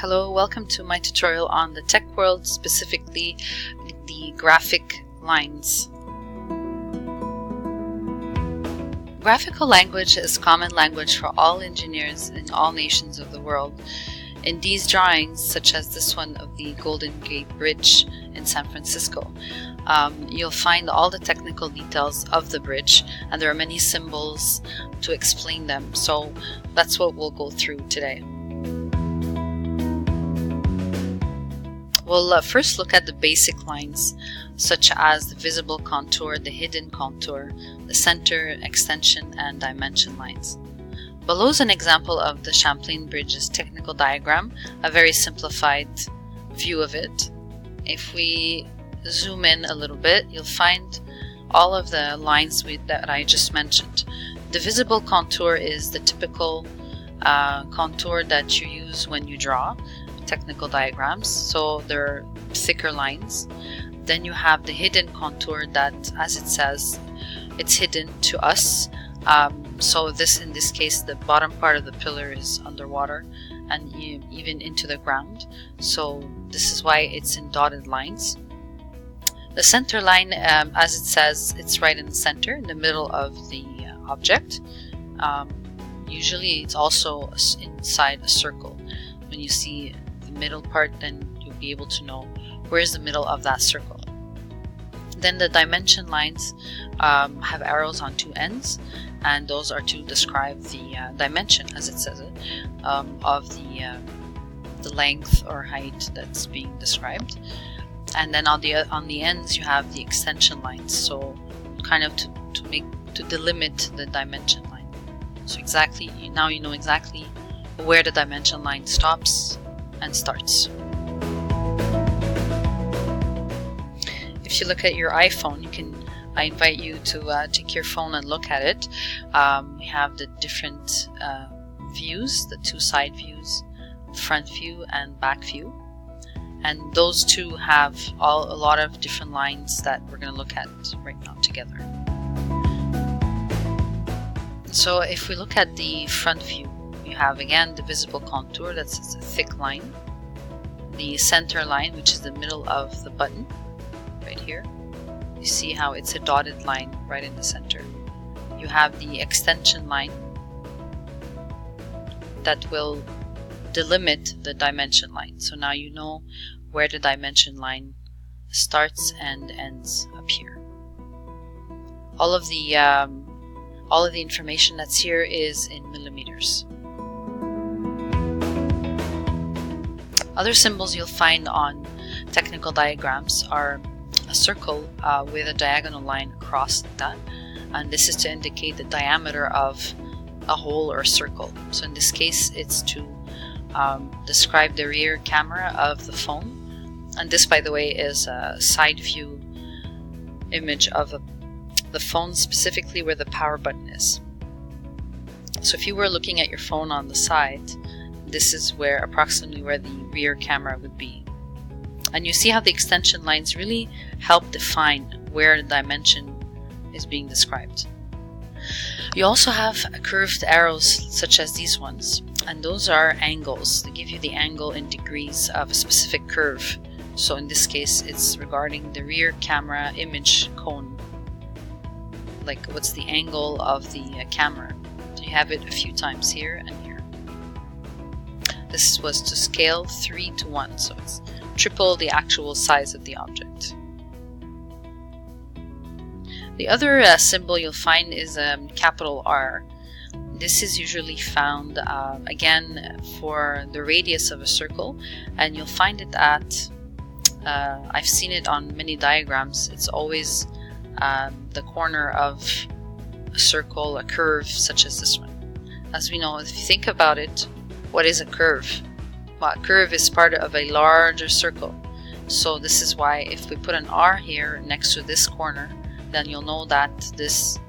Hello, welcome to my tutorial on the tech world, specifically the graphic lines. Graphical language is common language for all engineers in all nations of the world. In these drawings, such as this one of the Golden Gate Bridge in San Francisco, you'll find all the technical details of the bridge, and there are many symbols to explain them. So that's what we'll go through today. We'll first look at the basic lines, such as the visible contour, the hidden contour, the center, extension, and dimension lines. Below is an example of the Champlain Bridge's technical diagram, a very simplified view of it. If we zoom in a little bit, you'll find all of the lines that I just mentioned. The visible contour is the typical contour that you use when you draw technical diagrams, so they're thicker lines. Then you have the hidden contour that, as it says, it's hidden to us. So in this case, the bottom part of the pillar is underwater and even into the ground. So this is why it's in dotted lines. The center line, as it says, it's right in the center, in the middle of the object. Usually it's also inside a circle. When you see the middle part, then you'll be able to know where's the middle of that circle. Then the dimension lines have arrows on two ends, and those are to describe the dimension, as it says it, of the length or height that's being described. And then on the ends you have the extension lines, so kind of to delimit the dimension line. So now you know exactly where the dimension line stops and starts. If you look at your iPhone, I invite you to take your phone and look at it. We have the different views, the two side views, front view and back view. And those two have a lot of different lines that we're going to look at right now together. So if we look at the front view, you have again the visible contour, that's a thick line. The center line, which is the middle of the button, right here. You see how it's a dotted line right in the center. You have the extension line that will delimit the dimension line. So now you know where the dimension line starts and ends up here. All of the information that's here is in millimeters. Other symbols you'll find on technical diagrams are a circle with a diagonal line across that, and this is to indicate the diameter of a hole or circle. So in this case, it's to describe the rear camera of the phone, and this, by the way, is a side view image of the phone, specifically where the power button is. So if you were looking at your phone on the side, this is approximately where the rear camera would be. And you see how the extension lines really help define where the dimension is being described. You also have curved arrows such as these ones, and those are angles. They give you the angle in degrees of a specific curve. So in this case, it's regarding the rear camera image cone. Like, what's the angle of the camera? So you have it a few times here and here. This was to scale 3:1, so it's triple the actual size of the object. The other symbol you'll find is capital R. This is usually found again for the radius of a circle, and you'll find it at I've seen it on many diagrams. It's always the corner of a circle, a curve such as this one. As we know, if you think about it, what is a curve? Well, a curve is part of a larger circle. So this is why if we put an R here next to this corner, then you'll know that this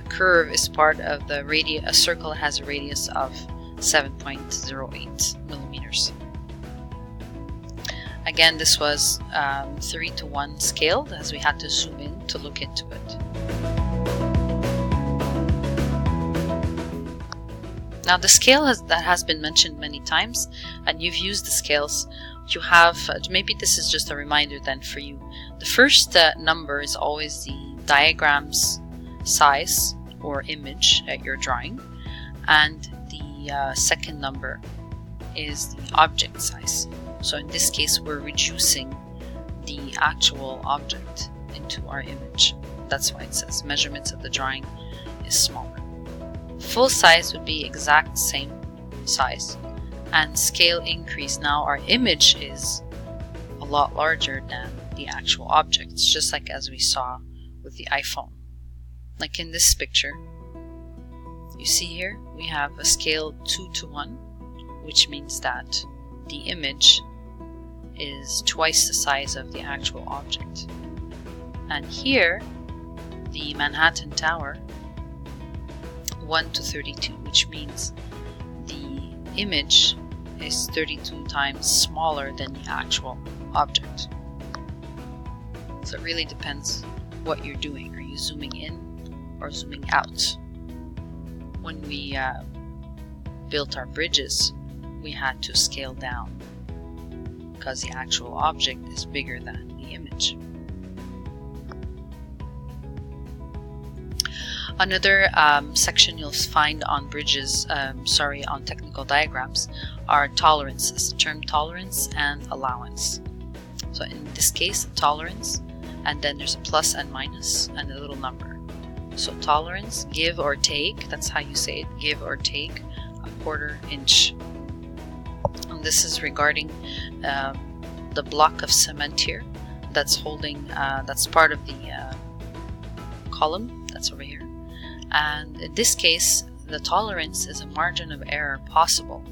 curve is part of the radius. A circle has a radius of 7.08 millimeters. Again, this was 3:1 scaled, as we had to zoom in to look into it. Now the scale that has been mentioned many times, and you've used the scales. You have, maybe this is just a reminder then for you. The first number is always the diagram's size or image that you're drawing, and the second number is the object size. So in this case, we're reducing the actual object into our image. That's why it says measurements of the drawing is smaller. Full size would be exact same size, and scale increase. Now our image is a lot larger than the actual object. It's just like as we saw with the iPhone. Like in this picture, you see here we have a scale 2:1, which means that the image is twice the size of the actual object. And here, the Manhattan Tower, 1:32, which means the image is 32 times smaller than the actual object. So it really depends what you're doing. Are you zooming in or zooming out? When we built our bridges, we had to scale down because the actual object is bigger than the image. Another section you'll find on bridges, on technical diagrams, are tolerances. The term tolerance and allowance. So in this case, tolerance, and then there's a plus and minus and a little number. So tolerance, give or take, that's how you say it, give or take a 1/4 inch. And this is regarding the block of cement here that's holding, that's part of the column that's over here. And in this case, the tolerance is a margin of error possible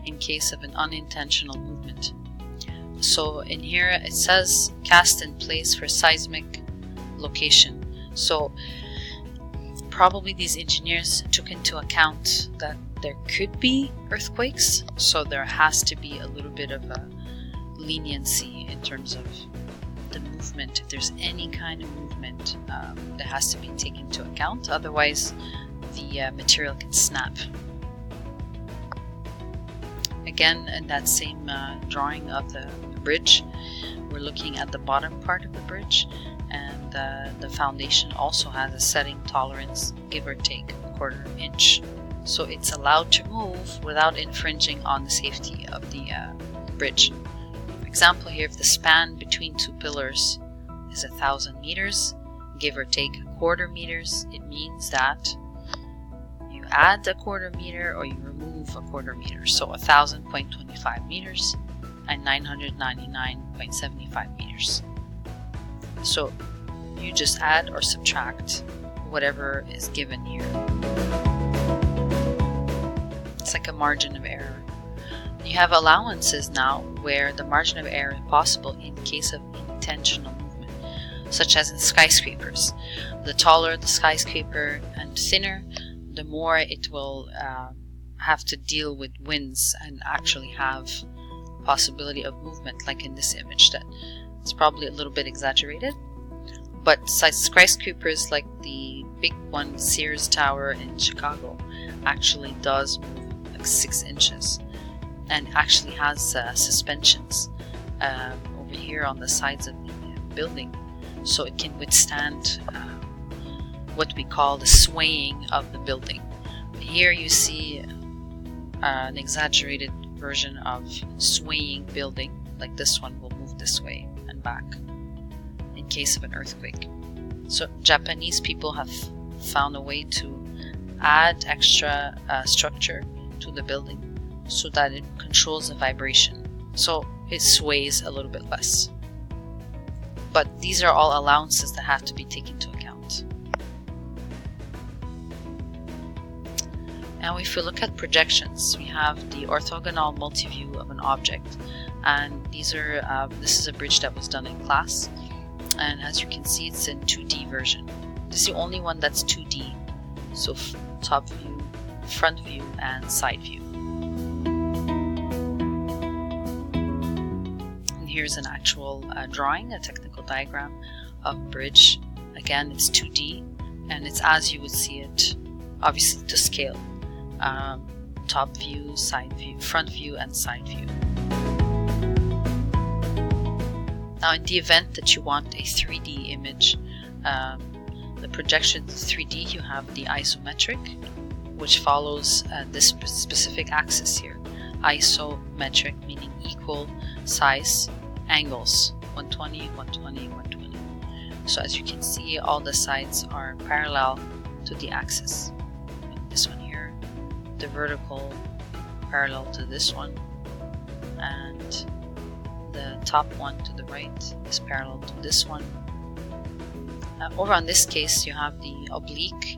in case of an unintentional movement. So in here it says cast in place for seismic location. So probably these engineers took into account that there could be earthquakes, so there has to be a little bit of a leniency in terms of the movement. If there's any kind of movement, that has to be taken into account, otherwise the material can snap. Again, in that same drawing of the bridge, we're looking at the bottom part of the bridge, and the foundation also has a setting tolerance, give or take a 1/4 inch. So it's allowed to move without infringing on the safety of the bridge. For example, here, if the span between two pillars is 1,000 meters, give or take a 1/4 meters, it means that you add a 1/4 meter or you remove a 1/4 meter. So 1,000.25 meters and 999.75 meters. So you just add or subtract whatever is given here. It's like a margin of error. You have allowances now where the margin of error is possible in case of intentional movement, such as in skyscrapers. The taller the skyscraper and thinner, the more it will have to deal with winds and actually have possibility of movement, like in this image. That it's probably a little bit exaggerated, but skyscrapers like the big one, Sears Tower in Chicago, actually does move like 6 inches and actually has suspensions over here on the sides of the building, so it can withstand what we call the swaying of the building. Here you see an exaggerated version of swaying building, like this one will move this way and back in case of an earthquake. So Japanese people have found a way to add extra structure to the building so that it controls the vibration, so it sways a little bit less. But these are all allowances that have to be taken into account. Now if we look at projections, we have the orthogonal multiview of an object, and these are this is a bridge that was done in class, and as you can see, it's in 2D version. This is the only one that's 2D, so top view, front view, and side view. And here's an actual drawing, a technical diagram of bridge. Again, it's 2D, and it's as you would see it, obviously to scale. top view, side view, front view, and side view. Now, in the event that you want a 3D image, the projection 3D, you have the isometric, which follows this specific axis here. Isometric meaning equal size angles, 120, 120, 120. So as you can see, all the sides are parallel to the axis. This one here, the vertical parallel to this one, and the top one to the right is parallel to this one. Over on this case, you have the oblique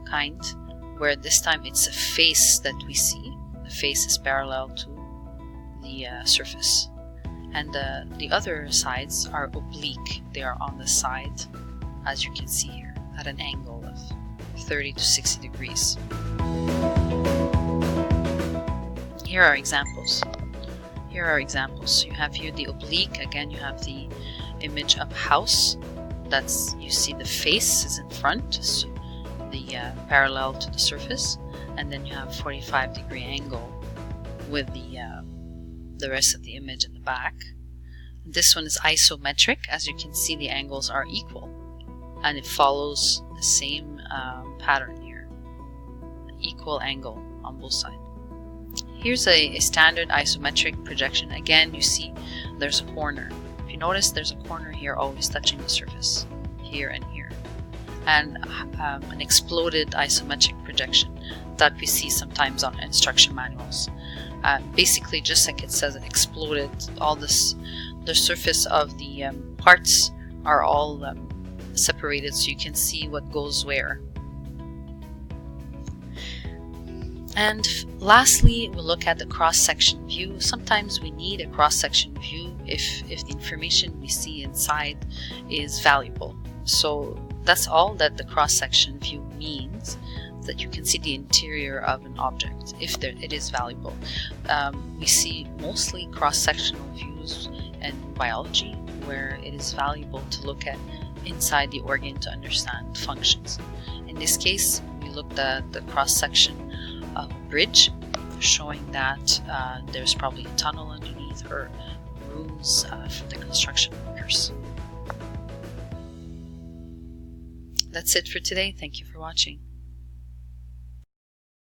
kind, where this time it's a face that we see. The face is parallel to the surface. And the other sides are oblique. They are on the side, as you can see here, at an angle of 30 to 60 degrees. Here are examples. You have here the oblique. Again, you have the image of a house. That's, you see the face is in front, so the parallel to the surface, and then you have 45-degree angle with the rest of the image in the back. This one is isometric. As you can see, the angles are equal, and it follows the same pattern here, equal angle on both sides. Here's a standard isometric projection. Again, you see there's a corner. If you notice, there's a corner here always touching the surface, here and here. And an exploded isometric projection that we see sometimes on instruction manuals. Basically, just like it says exploded, all this, the surface of the parts are all separated, so you can see what goes where. And lastly, we'll look at the cross-section view. Sometimes we need a cross-section view if the information we see inside is valuable. So that's all that the cross-section view means, that you can see the interior of an object if it is valuable. We see mostly cross-sectional views in biology, where it is valuable to look at inside the organ to understand functions. In this case, we looked at the cross-section of a bridge, showing that there's probably a tunnel underneath or rooms for the construction workers. That's it for today. Thank you for watching.